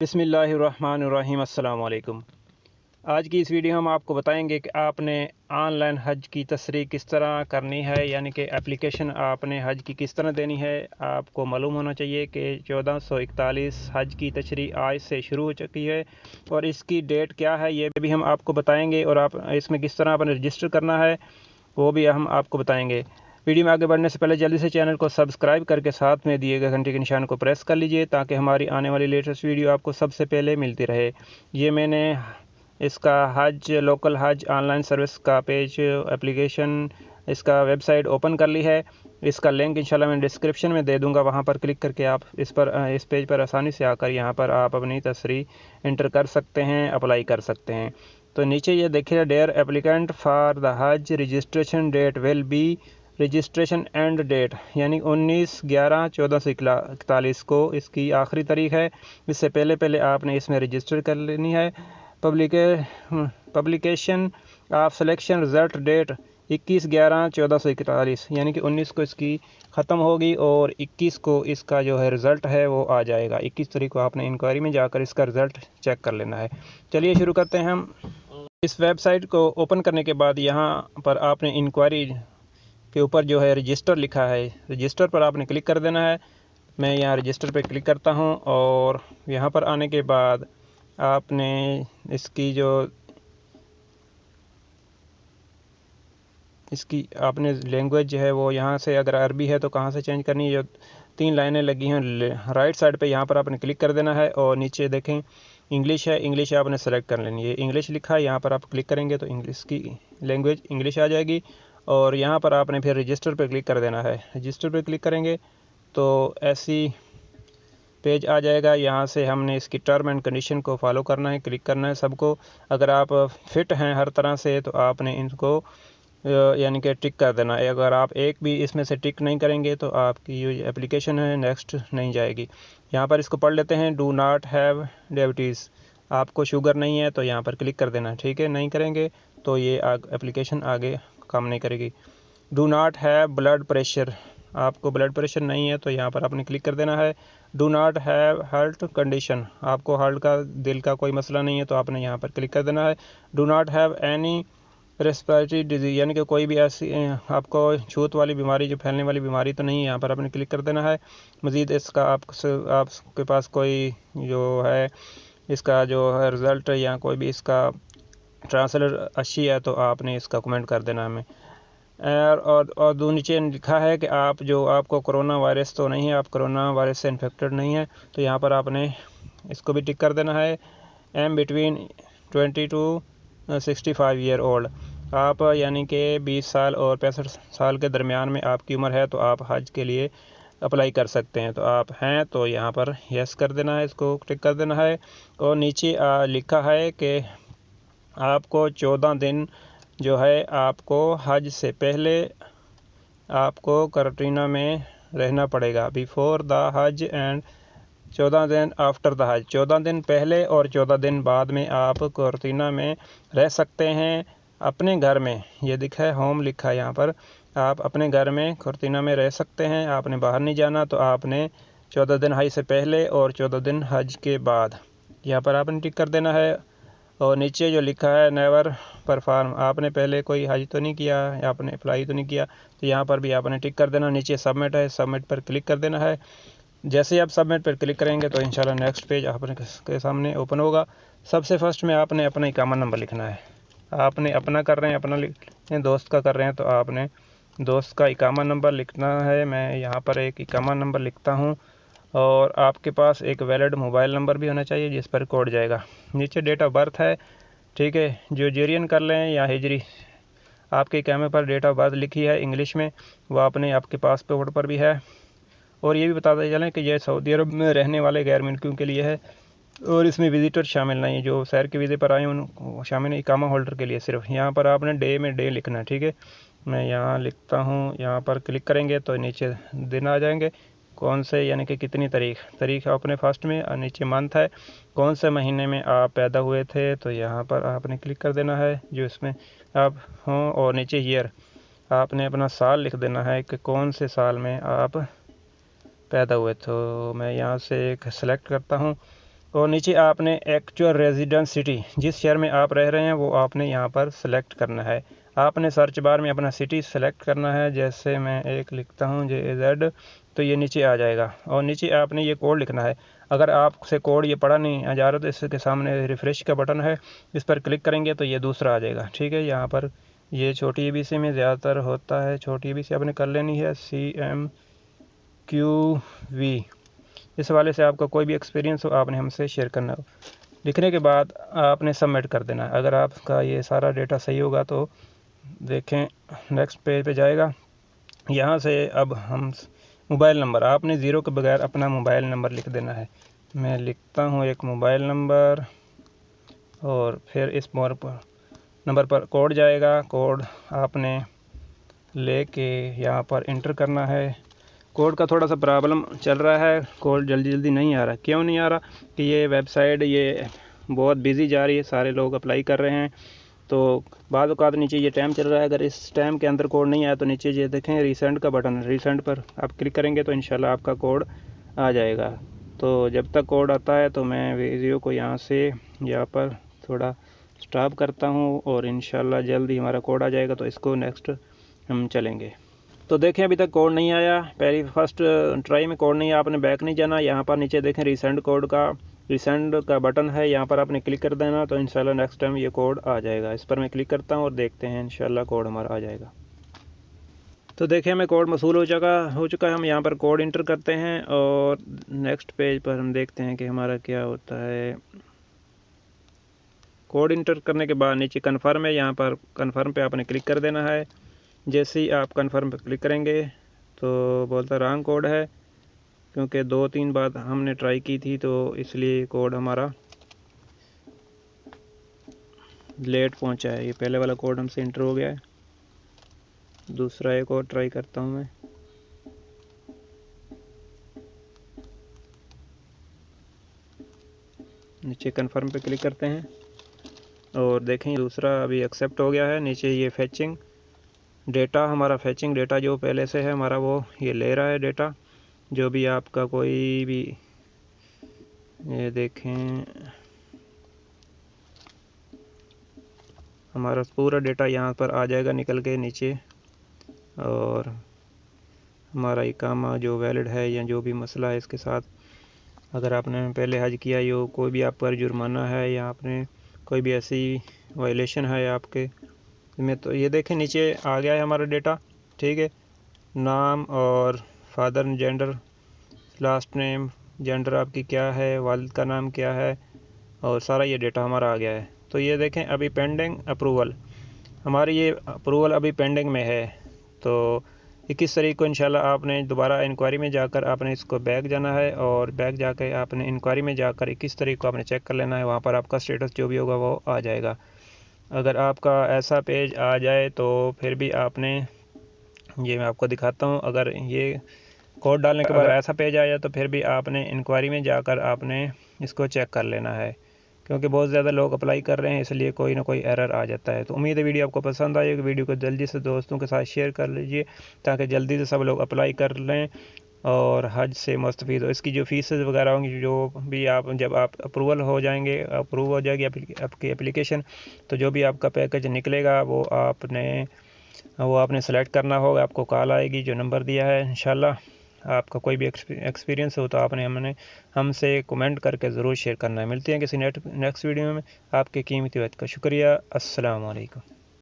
बिस्मिल्लाहिर्रहमानिर्रहीम। अस्सलाम वालेकुम। आज की इस वीडियो हम आपको बताएंगे कि आपने ऑनलाइन हज की तस्रीह किस तरह करनी है, यानी कि एप्लीकेशन आपने हज की किस तरह देनी है। आपको मालूम होना चाहिए कि 1441 हज की तशरीह आज से शुरू हो चुकी है और इसकी डेट क्या है ये भी हम आपको बताएंगे, और आप इसमें किस तरह आपने रजिस्टर करना है वो भी हम आपको बताएंगे। वीडियो में आगे बढ़ने से पहले जल्दी से चैनल को सब्सक्राइब करके साथ में दिए गए घंटे के निशान को प्रेस कर लीजिए ताकि हमारी आने वाली लेटेस्ट वीडियो आपको सबसे पहले मिलती रहे। ये मैंने इसका हज लोकल हज ऑनलाइन सर्विस का पेज एप्लीकेशन इसका वेबसाइट ओपन कर ली है। इसका लिंक इंशाल्लाह मैं डिस्क्रिप्शन में दे दूंगा, वहाँ पर क्लिक करके आप इस पेज पर आसानी से आकर यहाँ पर आप अपनी तस्रीह इंटर कर सकते हैं, अप्लाई कर सकते हैं। तो नीचे ये देखिए, there applicant for the Hajj registration date will be registration end date, यानी 19/11/1441 को इसकी आखिरी तारीख है। इससे पहले आपने इसमें रजिस्टर कर लेनी है। Publication of selection result date 21/11/1441, यानी कि 19 को इसकी ख़त्म होगी और 21 को इसका जो है रिज़ल्ट है वो आ जाएगा। 21 तारीख को आपने इंक्वायरी में जाकर इसका रिज़ल्ट चेक कर लेना है। चलिए शुरू करते हैं हम। इस वेबसाइट को ओपन करने के बाद यहाँ पर आपने इंक्वायरी के ऊपर जो है रजिस्टर लिखा है, रजिस्टर पर आपने क्लिक कर देना है। मैं यहाँ रजिस्टर पर क्लिक करता हूँ और यहाँ पर आने के बाद आपने इसकी आपने लैंग्वेज है वो यहाँ से, अगर अरबी है तो कहाँ से चेंज करनी है। जो 3 लाइनें लगी हैं राइट साइड पे, यहाँ पर आपने क्लिक कर देना है और नीचे देखें इंग्लिश है, इंग्लिश आपने सेलेक्ट कर लेनी है। इंग्लिश लिखा है, यहाँ पर आप क्लिक करेंगे तो इंग्लिश की लैंग्वेज इंग्लिश आ जाएगी और यहाँ पर आपने फिर रजिस्टर पर क्लिक कर देना है। रजिस्टर पर क्लिक करेंगे तो ऐसी पेज आ जाएगा। यहाँ से हमने इसकी टर्म एंड कंडीशन को फॉलो करना है, क्लिक करना है सबको। अगर आप फिट हैं हर तरह से तो आपने इनको यानी कि टिक कर देना है। अगर आप एक भी इसमें से टिक नहीं करेंगे तो आपकी जो एप्लीकेशन है नेक्स्ट नहीं जाएगी। यहाँ पर इसको पढ़ लेते हैं। डू नॉट हैव डायबिटीज़, आपको शुगर नहीं है तो यहाँ पर क्लिक कर देना है, ठीक है। नहीं करेंगे तो ये एप्लीकेशन आगे काम नहीं करेगी। Do not have blood pressure, आपको ब्लड प्रेशर नहीं है तो यहाँ पर आपने क्लिक कर देना है। Do not have heart condition, आपको हार्ट का दिल का कोई मसला नहीं है तो आपने यहाँ पर क्लिक कर देना है। Do not have any respiratory disease, यानी कि कोई भी ऐसी आपको छूत वाली बीमारी, जो फैलने वाली बीमारी तो नहीं है, यहाँ पर आपने क्लिक कर देना है। मज़ीद इसका आपके पास कोई जो है इसका जो है रिज़ल्ट या कोई भी इसका ट्रांसलेटर अच्छी है तो आपने इसका कमेंट कर देना हमें। और दो नीचे लिखा है कि आपको कोरोना वायरस तो नहीं है, आप कोरोना वायरस से इन्फेक्टेड नहीं है तो यहाँ पर आपने इसको भी टिक कर देना है। Am between 20 to 65 year old, आप यानी कि 20 साल और 65 साल के दरमियान में आपकी उम्र है तो आप हज के लिए अप्लाई कर सकते हैं। तो आप हैं तो यहाँ पर यस कर देना है, इसको टिक कर देना है। और नीचे लिखा है कि आपको 14 दिन जो है आपको हज से पहले आपको क्वारंटीन में रहना पड़ेगा। बिफोर द हज एंड 14 दिन आफ्टर द हज, 14 दिन पहले और 14 दिन बाद में आप क्वारंटीन में रह सकते हैं अपने घर में। ये दिखा है होम लिखा है यहाँ पर, आप अपने घर में क्वारंटीन में रह सकते हैं, आपने बाहर नहीं जाना। तो आपने 14 दिन हज से पहले और 14 दिन हज के बाद यहाँ पर आपने टिक कर देना है। और नीचे जो लिखा है नेवर परफॉर्म, आपने पहले कोई हज तो नहीं किया, आपने अप्लाई तो नहीं किया तो यहाँ पर भी आपने टिक कर देना। नीचे सबमिट है, सबमिट पर क्लिक कर देना है। जैसे ही आप सबमिट पर क्लिक करेंगे तो इंशाल्लाह नेक्स्ट पेज आपने के सामने ओपन होगा। सबसे फर्स्ट में आपने अपना इकामा नंबर लिखना है। आपने अपना कर रहे हैं अपना लिख, दोस्त का कर रहे हैं तो आपने दोस्त का इकामा नंबर लिखना है। मैं यहाँ पर एक इकामा नंबर लिखता हूँ और आपके पास एक वैलिड मोबाइल नंबर भी होना चाहिए जिस पर कोड जाएगा। नीचे डेट ऑफ बर्थ है, ठीक है, जो जेरियन कर लें या हिजरी, आपके कैमरे पर डेट ऑफ बर्थ लिखी है इंग्लिश में, वो आपने आपके पासपोर्ट पर भी है। और ये भी बताते चलें कि यह सऊदी अरब में रहने वाले गैर मुल्कियों के लिए है और इसमें विजिटर शामिल नहीं है। जो सैर के वीज़े पर आए उन शामिल नहीं, इकामा होल्डर के लिए सिर्फ। यहाँ पर आपने डे में डे लिखना है, ठीक है। मैं यहाँ लिखता हूँ, यहाँ पर क्लिक करेंगे तो नीचे दिन आ जाएंगे, कौन से यानी कि कितनी तारीख आपने फर्स्ट में, और नीचे मंथ है, कौन से महीने में आप पैदा हुए थे तो यहाँ पर आपने क्लिक कर देना है जो इसमें आप हों। और नीचे ईयर आपने अपना साल लिख देना है कि कौन से साल में आप पैदा हुए। तो मैं यहाँ से एक सेलेक्ट करता हूँ اور نیچے آپ نے ایکچوئل ریزیڈنس سٹی، جس شہر میں آپ رہ رہے ہیں وہ آپ نے یہاں پر سلیکٹ کرنا ہے۔ آپ نے سرچ بار میں اپنا سٹی سلیکٹ کرنا ہے، جیسے میں ایک لکھتا ہوں JZ، تو یہ نیچے آ جائے گا، اور نیچے آپ نے یہ کوڈ لکھنا ہے۔ اگر آپ سے کوڈ یہ پڑھا نہیں جا رہا تو اس کے سامنے ریفریش کا بٹن ہے، اس پر کلک کریں گے تو یہ دوسرا آ جائے گا، ٹھیک ہے۔ یہاں پر یہ چھوٹی ABC میں زیادہ تر ہوتا ہے، چھوٹی ABC آپ نے کر لینی ہے، CMQV۔ اس حوالے سے آپ کا کوئی بھی ایکسپیرینس ہو آپ نے ہم سے شیئر کرنا ہو۔ لکھنے کے بعد آپ نے سبمٹ کر دینا ہے۔ اگر آپ کا یہ سارا ڈیٹا صحیح ہوگا تو دیکھیں نیکسٹ پیج پہ جائے گا۔ یہاں سے اب ہم موبائل نمبر، آپ نے 0 کے بغیر اپنا موبائل نمبر لکھ دینا ہے۔ میں لکھتا ہوں ایک موبائل نمبر، اور پھر اس نمبر پر کوڈ جائے گا۔ کوڈ آپ نے لے کے یہاں پر انٹر کرنا ہے۔ کوڈ کا تھوڑا سا پرابلم چل رہا ہے، کوڈ جلدی نہیں آ رہا۔ کیوں نہیں آ رہا؟ کہ یہ ویب سائٹ یہ بہت بیزی جا رہی ہے، سارے لوگ اپلائی کر رہے ہیں، تو بعض اوقات نیچے یہ ٹائم چل رہا ہے۔ اگر اس ٹائم کے اندر کوڈ نہیں آیا تو نیچے یہ دیکھیں ریسینڈ کا بٹن ہے، ریسینڈ پر آپ کلک کریں گے تو انشاءاللہ آپ کا کوڈ آ جائے گا۔ تو جب تک کوڈ آتا ہے تو میں ویڈیو کو یہاں پر تھوڑا سٹاپ کرتا ہوں، اور انشاءاللہ جلد ہی ہمارا کوڈ آ جائے گا تو اس کو نیکسٹ ہم چلیں گے۔ تو دیکھیں ابھی تک کوڈ نہیں آیا، فرسٹ ٹرائی میں کوڈ نہیں آیا، آپ نے بیک نہیں جانا۔ یہاں پر نیچے دیکھیں ریسینڈ کا بٹن ہے، یہاں پر آپ نے کلک کر دینا تو انشاءاللہ نیکسٹ ٹائم یہ کوڈ آ جائے گا۔ اس پر میں کلک کرتا ہوں اور دیکھتے ہیں انشاءاللہ کوڈ ہمارا آ جائے گا۔ تو دیکھیں ہمیں کوڈ موصول ہو چکا ہے۔ ہم یہاں پر کوڈ انٹر کرتے ہیں اور نیکسٹ پیج پر ہم دیکھتے ہیں کہ ہمارا کیا ہوتا ہے۔ کوڈ انٹر کرنے کے بعد نیچے کنفرم ہے، یہاں پر کنفرم پہ آپ نے کلک کر دینا ہے۔ جیسے ہی آپ کنفرم پہ کلک کریں گے تو بولتا رانگ کوڈ ہے، کیونکہ 2-3 بار ہم نے ٹرائی کی تھی تو اس لیے کوڈ ہمارا لیٹ پہنچا ہے۔ یہ پہلے والا کوڈ ہم سے انٹر ہو گیا ہے، دوسرا ایک اور ٹرائی کرتا ہوں میں۔ نیچے کنفرم پہ کلک کرتے ہیں اور دیکھیں دوسرا ابھی ایکسیپٹ ہو گیا ہے۔ نیچے یہ فیچنگ ڈیٹا، ہمارا فیچنگ ڈیٹا جو پہلے سے ہے ہمارا وہ یہ لے رہا ہے ڈیٹا، جو بھی آپ کا کوئی بھی، یہ دیکھیں ہمارا پورا ڈیٹا یہاں پر آ جائے گا نکل کے نیچے، اور ہمارا اقامہ جو ویلڈ ہے یا جو بھی مسئلہ ہے اس کے ساتھ، اگر آپ نے پہلے حج کیا یا کوئی بھی آپ پر جرمانہ ہے یا آپ نے کوئی بھی ایسی وائلیشن ہے آپ کے میں، تو یہ دیکھیں نیچے آ گیا ہے ہمارا ڈیٹا، ٹھیک ہے۔ نام اور father gender, last name, gender آپ کی کیا ہے، والد کا نام کیا ہے، اور سارا یہ ڈیٹا ہمارا آ گیا ہے۔ تو یہ دیکھیں ابھی پینڈنگ اپروول، ہماری یہ اپروول ابھی پینڈنگ میں ہے۔ تو 21 تاریخ کو انشاءاللہ آپ نے دوبارہ انکوائری میں جا کر آپ نے اس کو بیک جانا ہے، اور بیک جا کے آپ نے انکوائری میں جا کر 21 تاریخ کو آپ نے چیک کر لینا ہے، وہاں پر آپ کا سٹیٹس جو بھی ہوگا وہ آ جائے گا۔ اگر آپ کا ایسا پیج آ جائے تو پھر بھی آپ نے، یہ میں آپ کو دکھاتا ہوں، اگر یہ کوڈ ڈالنے کے بعد ایسا پیج آیا تو پھر بھی آپ نے انکوائری میں جا کر آپ نے اس کو چیک کر لینا ہے، کیونکہ بہت زیادہ لوگ اپلائی کر رہے ہیں، اس لیے کوئی نہ کوئی ایرر آ جاتا ہے۔ تو امید ہے ویڈیو آپ کو پسند آئے گی، ویڈیو کو جلدی سے دوستوں کے ساتھ شیئر کر لیجئے تاکہ جلدی سے سب لوگ اپلائی کر لیں اور حج سے مستفید ہو۔ اس کی جو فیسز وغیرہ ہوں گی، جو بھی آپ جب آپ اپروول ہو جائیں گے، اپروو ہو جائے گی آپ کی اپلیکیشن، تو جو بھی آپ کا پیکج نکلے گا وہ آپ نے سلیکٹ کرنا ہوگا، آپ کو کال آئے گی جو نمبر دیا ہے۔ انشاءاللہ آپ کا کوئی بھی ایکسپیرینس ہو تو آپ نے ہم سے کومنٹ کر کے ضرور شیئر کرنا ہے۔ ملتے ہیں کسی نیکسٹ ویڈیو میں۔ آپ کے قیمتی وقت کا شکریہ۔ السلام علیکم۔